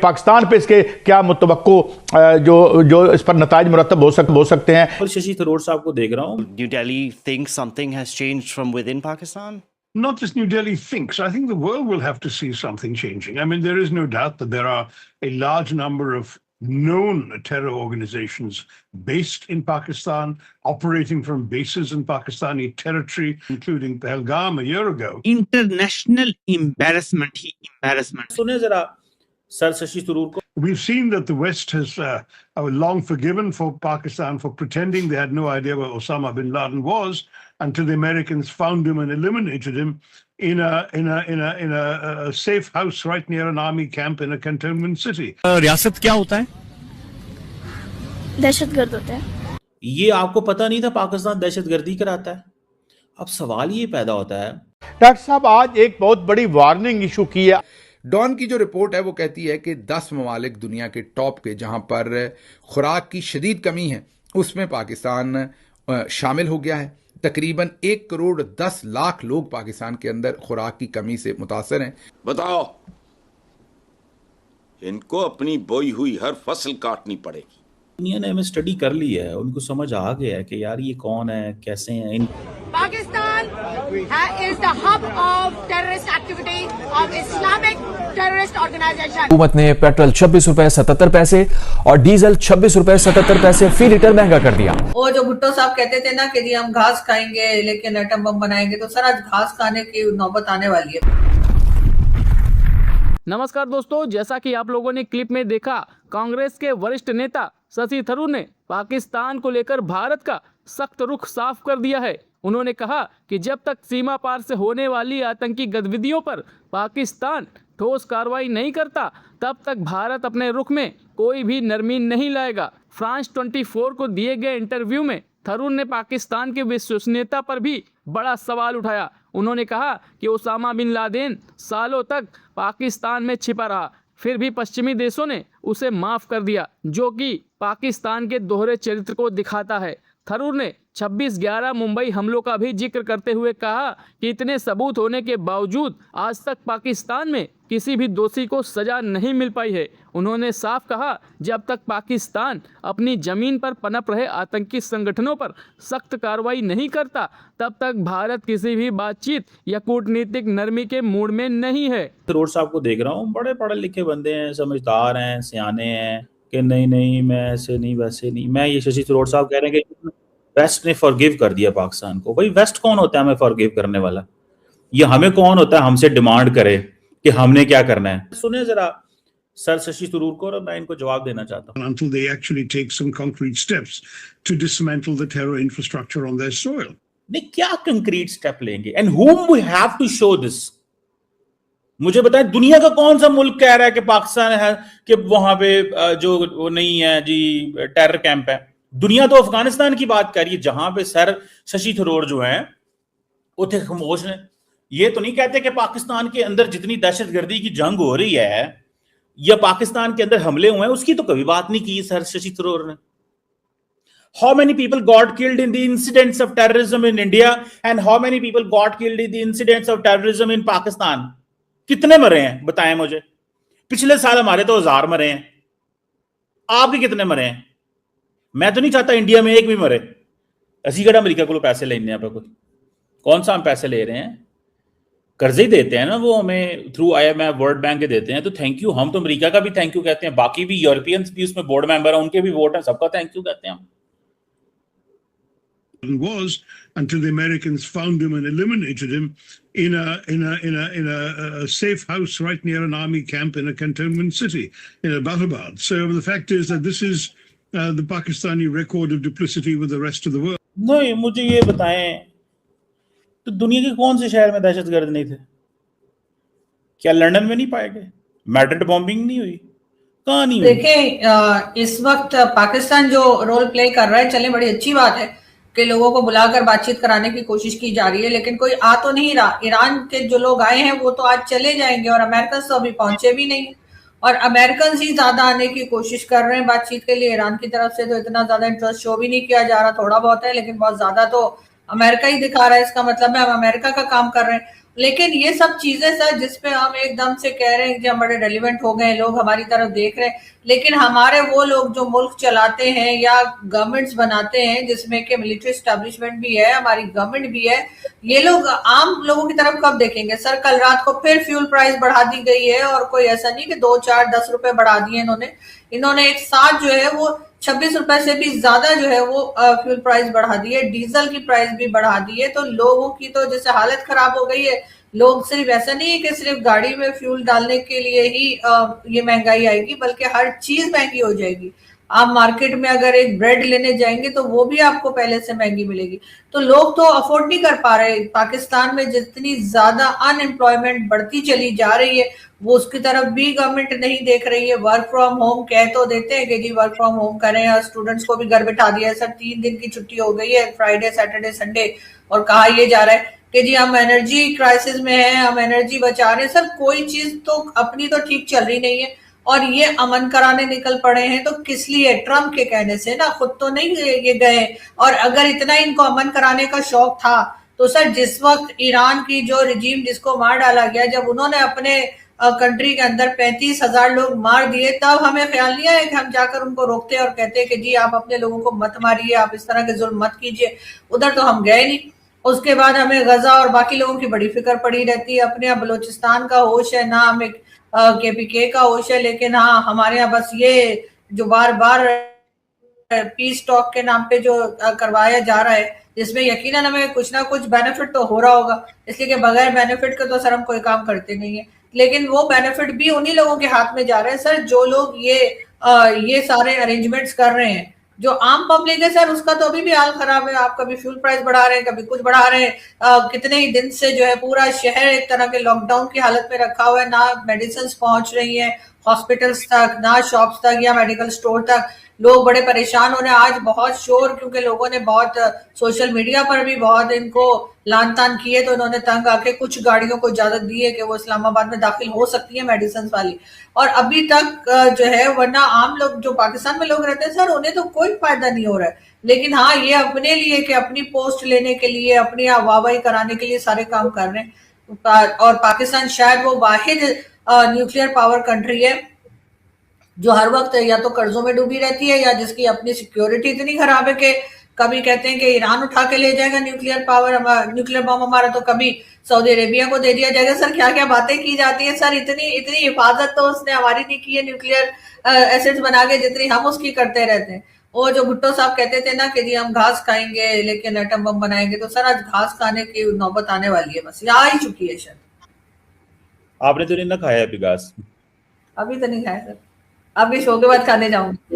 पाकिस्तान पे इसके क्या मुतवक्को जो इस पर नताइज मुरतब हो सकते हैं। और शशि थरूर साहब को देख रहा हूँ। New Delhi thinks something has changed from within Pakistan? Not just New Delhi thinks. I think the world will have to see something changing. I mean, there is no doubt that there are a large number of known terror organizations based in Pakistan, operating from bases in Pakistani territory, including Pahalgam a year ago. International embarrassment he embarrassment. सुने जरा sir Shashi Tharoor को। We've seen that the West has long forgiven for Pakistan for pretending they had no idea where Osama bin Laden was until the Americans found him and eliminated him in a safe house right near an army camp in a cantonment city. रियासत क्या होता है? दहशतगर्द होते हैं। ये आपको पता नहीं था पाकिस्तान दहशतगर्दी कराता है। अब सवाल ये पैदा होता है, डॉक्टर साहब आज एक बहुत बड़ी वार्निंग इशू की है। डॉन की जो रिपोर्ट है वो कहती है कि 10 ममालिक दुनिया के टॉप के जहां पर खुराक की शदीद कमी है उसमें पाकिस्तान शामिल हो गया है। तकरीबन 1 करोड़ 10 लाख लोग पाकिस्तान के अंदर खुराक की कमी से मुतासर हैं। बताओ, इनको अपनी बोई हुई हर फसल काटनी पड़ेगी। दुनिया ने हमें स्टडी कर ली है, उनको समझ आ गया है कि यार ये कौन है, कैसे हैं। Pakistan is the hub of terrorist activity of Islamic terrorist organization. हुकूमत ने पेट्रोल 26 रुपए 77 पैसे और डीजल 26 रुपए 77 पैसे फी लीटर महंगा कर दिया। वो जो भुट्टो साहब कहते थे ना कि जी हम घास खाएंगे लेकिन एटम बम बनाएंगे, तो सर आज घास खाने की नौबत आने वाली है। नमस्कार दोस्तों, जैसा कि आप लोगों ने क्लिप में देखा, कांग्रेस के वरिष्ठ नेता शशि थरूर ने पाकिस्तान को लेकर भारत का सख्त रुख साफ कर दिया है। उन्होंने कहा कि जब तक सीमा पार से होने वाली आतंकी गतिविधियों पर पाकिस्तान ठोस कार्रवाई नहीं करता, तब तक भारत अपने रुख में कोई भी नरमी नहीं लाएगा। फ्रांस 24 को दिए गए इंटरव्यू में थरूर ने पाकिस्तान की विश्वसनीयता पर भी बड़ा सवाल उठाया। उन्होंने कहा कि ओसामा बिन लादेन सालों तक पाकिस्तान में छिपा रहा, फिर भी पश्चिमी देशों ने उसे माफ़ कर दिया, जो कि पाकिस्तान के दोहरे चरित्र को दिखाता है। थरूर ने 26/11 मुंबई हमलों का भी जिक्र करते हुए कहा कि इतने सबूत होने के बावजूद आज तक पाकिस्तान में किसी भी दोषी को सज़ा नहीं मिल पाई है। उन्होंने साफ कहा, जब तक पाकिस्तान अपनी ज़मीन पर पनप रहे आतंकी संगठनों पर सख्त कार्रवाई नहीं करता, तब तक भारत किसी भी बातचीत या कूटनीतिक नरमी के मूड में नहीं है। थरूर साहब को देख रहा हूँ, बड़े पढ़े लिखे बंदे हैं, समझदार हैं, सियाने हैं कि नहीं मैं ऐसे नहीं वैसे नहीं। मैं ये शशि थरूर साहब कह रहे हैं कि वेस्ट ने फॉरगिव कर दिया पाकिस्तान को। भाई वेस्ट कौन होता है हमें फॉरगिव करने वाला? ये हमें कौन होता है हमसे डिमांड करे कि हमने क्या करना है? सुने जरा सर शशि थरूर को, और मैं इनको जवाब देना चाहता हूँ। Until they actually take some concrete steps to dismantle the terror infrastructure on their soil. नहीं, क्या कंक्रीट स्टेप लेंगे? And whom we have to show this? मुझे बताएं, दुनिया का कौन सा मुल्क कह रहा है कि पाकिस्तान है कि वहां पे जो वो नहीं है जी टेरर कैंप है? दुनिया तो अफगानिस्तान की बात कर रही है, जहां पे सर शशि थरूर जो हैं उथे खामोश हैं। ये तो नहीं कहते कि पाकिस्तान के अंदर जितनी दहशतगर्दी की जंग हो रही है या पाकिस्तान के अंदर हमले हुए हैं उसकी तो कभी बात नहीं की सर शशि थरूर ने। How many people got killed in the incidents of terrorism in India and how many people got killed in the incidents of terrorism in Pakistan? कितने मरे हैं बताएं मुझे। पिछले साल हमारे तो 1000 मरे हैं, आपके कितने मरे हैं? मैं तो नहीं चाहता इंडिया में एक भी मरे। असी कड़ा अमेरिका को पैसे लेने पे कोई कौन सा हम पैसे ले रहे हैं? कर्जे ही देते हैं ना वो हमें थ्रू IMF वर्ल्ड बैंक के देते हैं, तो थैंक यू। हम तो अमेरिका का भी थैंक यू कहते हैं, बाकी भी यूरोपियंस भी उसमें बोर्ड मेंबर है, उनके भी वोट हैं, सबका थैंक यू कहते हैं हम। Was until the Americans found him and eliminated him in a safe house right near an army camp in a cantonment city in Abbottabad. So the fact is that this is the Pakistani record of duplicity with the rest of the world. नहीं, मुझे ये बताएं, तो दुनिया के कौन से शहर में दहशतगर्द नहीं थे? क्या लंदन में नहीं पाए गए? मैड्रिड बॉम्बिंग नहीं हुई? कहाँ नहीं हुई? देखिए, इस वक्त पाकिस्तान जो रोल प्ले कर रहा है, चले बड़ी अच्छी बात है कि लोगों को बुलाकर बातचीत कराने की कोशिश की जा रही है, लेकिन कोई आ तो नहीं रहा। ईरान के जो लोग आए हैं वो तो आज चले जाएंगे और अमेरिकन तो अभी पहुंचे भी नहीं, और अमेरिकन ही ज्यादा आने की कोशिश कर रहे हैं बातचीत के लिए। ईरान की तरफ से तो इतना ज्यादा इंटरेस्ट शो भी नहीं किया जा रहा, थोड़ा बहुत है, लेकिन बहुत ज्यादा तो अमेरिका ही दिखा रहा है। इसका मतलब है हम अमेरिका का काम कर रहे हैं। लेकिन ये सब चीजें सर जिसपे हम एकदम से कह रहे हैं कि हम बड़े रेलिवेंट हो गए, लोग हमारी तरफ देख रहे हैं, लेकिन हमारे वो लोग जो मुल्क चलाते हैं या गवर्नमेंट्स बनाते हैं जिसमें कि मिलिट्री एस्टैब्लिशमेंट भी है, हमारी गवर्नमेंट भी है, ये लोग आम लोगों की तरफ कब देखेंगे? सर कल रात को फिर फ्यूल प्राइस बढ़ा दी गई है, और कोई ऐसा नहीं कि 2, 4, 10 रुपए बढ़ा दिए इन्होंने एक साथ जो है वो 26 रुपए से भी ज्यादा जो है वो फ्यूल प्राइस बढ़ा दी है, डीजल की प्राइस भी बढ़ा दी है। तो लोगों की तो जैसे हालत खराब हो गई है। लोग सिर्फ ऐसा नहीं है कि सिर्फ गाड़ी में फ्यूल डालने के लिए ही ये महंगाई आएगी, बल्कि हर चीज महंगी हो जाएगी। आप मार्केट में अगर एक ब्रेड लेने जाएंगे तो वो भी आपको पहले से महंगी मिलेगी। तो लोग तो अफोर्ड नहीं कर पा रहे। पाकिस्तान में जितनी ज्यादा अनएम्प्लॉयमेंट बढ़ती चली जा रही है वो उसकी तरफ भी गवर्नमेंट नहीं देख रही है। वर्क फ्रॉम होम कह तो देते हैं कि जी वर्क फ्रॉम होम करें, और स्टूडेंट्स को भी घर बैठा दिया है सर, 3 दिन की छुट्टी हो गई है, फ्राइडे सैटरडे संडे, और कहा यह जा रहा है कि जी हम एनर्जी क्राइसिस में हैं, हम एनर्जी बचा रहे हैं। सर कोई चीज तो अपनी तो ठीक चल रही नहीं है, और ये अमन कराने निकल पड़े हैं तो किस लिए? ट्रम्प के कहने से ना, खुद तो नहीं ये गए। और अगर इतना इनको अमन कराने का शौक था तो सर जिस वक्त ईरान की जो रिजीम जिसको मार डाला गया, जब उन्होंने अपने कंट्री के अंदर 35,000 लोग मार दिए, तब हमें ख्याल नहीं आया कि हम जाकर उनको रोकते और कहते कि जी आप अपने लोगों को मत मारिए, आप इस तरह के जुल्म मत कीजिए। उधर तो हम गए नहीं। उसके बाद हमें गजा और बाकी लोगों की बड़ी फिक्र पड़ी रहती है। अपने यहाँ बलोचिस्तान का होश है ना, हमें KPK का होश है, लेकिन हाँ हमारे यहाँ बस ये जो बार बार पीस टॉक के नाम पे जो करवाया जा रहा है, जिसमें यकीनन हमें कुछ ना कुछ बेनिफिट तो हो रहा होगा, इसलिए कि बगैर बेनिफिट के तो सर हम कोई काम करते नहीं है। लेकिन वो बेनिफिट भी उन्हीं लोगों के हाथ में जा रहे हैं सर, जो लोग ये सारे अरेंजमेंट्स कर रहे हैं। जो आम पब्लिक है सर उसका तो अभी भी हाल खराब है। आप कभी फ्यूल प्राइस बढ़ा रहे हैं, कभी कुछ बढ़ा रहे हैं। कितने ही दिन से जो है पूरा शहर एक तरह के लॉकडाउन की हालत में रखा हुआ है, ना मेडिसिन पहुंच रही है हॉस्पिटल्स तक, ना शॉप्स तक या मेडिकल स्टोर तक। लोग बड़े परेशान हो रहे हैं। आज बहुत शोर, क्योंकि लोगों ने बहुत सोशल मीडिया पर भी बहुत इनको लान तान किए, तो इन्होंने तंग आके कुछ गाड़ियों को इजाजत दी है कि वो इस्लामाबाद में दाखिल हो सकती है मेडिसिन वाली। और अभी तक जो है, वरना आम लोग जो पाकिस्तान में लोग रहते हैं सर उन्हें तो कोई फायदा नहीं हो रहा है। लेकिन हाँ ये अपने लिए कि अपनी पोस्ट लेने के लिए, अपनी वाहवाही कराने के लिए सारे काम कर रहे हैं। और पाकिस्तान शायद वो वाहिद न्यूक्लियर पावर कंट्री है जो हर वक्त या तो कर्जों में डूबी रहती है, या जिसकी अपनी सिक्योरिटी इतनी खराब है कि कभी कहते हैं कि ईरान उठा के ले जाएगा न्यूक्लियर बम हमारा, तो कभी सऊदी अरेबिया को दे दिया जाएगा। सर क्या क्या बातें की जाती है सर। इतनी हिफाजत तो उसने हमारी नहीं की है न्यूक्लियर एसिड्स बना के, जितनी हम उसकी करते रहते हैं। वो जो भुट्टो साहब कहते थे ना कि जी हम घास खाएंगे लेकिन एटम बम बनाएंगे, तो सर आज घास खाने की नौबत आने वाली है, बस आ ही चुकी है। शायद आपने तो नहीं ना खाया अभी घास? अभी तो नहीं खाया सर, अभी शो के बाद खाने जाऊंगी।